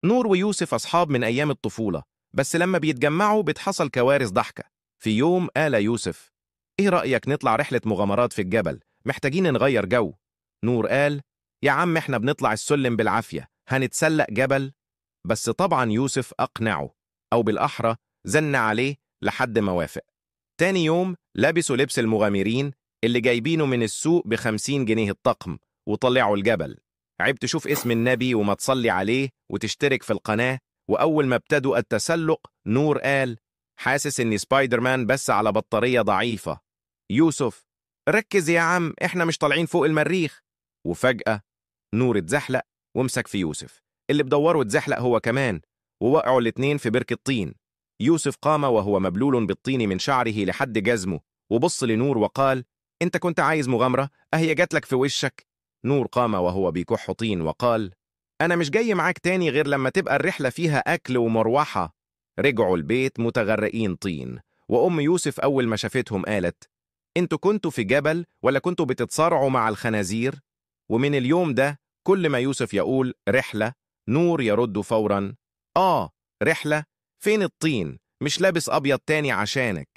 نور ويوسف أصحاب من أيام الطفولة، بس لما بيتجمعوا بتحصل كوارث ضحكة. في يوم قال يوسف: إيه رأيك نطلع رحلة مغامرات في الجبل؟ محتاجين نغير جو. نور قال: يا عم إحنا بنطلع السلم بالعافية، هنتسلق جبل؟ بس طبعا يوسف أقنعه، أو بالأحرى زن عليه لحد ما وافق. تاني يوم لبسوا لبس المغامرين اللي جايبينه من السوق ب50 جنيه الطقم، وطلعوا الجبل. عيب تشوف اسم النبي وما تصلي عليه وتشترك في القناة. وأول ما ابتدوا التسلق نور قال: حاسس إني سبايدر مان بس على بطارية ضعيفة. يوسف: ركز يا عم، إحنا مش طالعين فوق المريخ. وفجأة نور اتزحلق ومسك في يوسف، اللي بدوره اتزحلق هو كمان، ووقعوا الاتنين في بركة طين. يوسف قام وهو مبلول بالطين من شعره لحد جزمه، وبص لنور وقال: انت كنت عايز مغامرة، اهي جات لك في وشك. نور قام وهو بيكح طين وقال: انا مش جاي معاك تاني غير لما تبقى الرحلة فيها اكل ومروحة. رجعوا البيت متغرقين طين، وام يوسف اول ما شافتهم قالت: انتوا كنتوا في جبل ولا كنتوا بتتصارعوا مع الخنازير؟ ومن اليوم ده كل ما يوسف يقول رحلة، نور يرد فورا: رحلة؟ فين الطين؟ مش لابس أبيض تاني عشانك.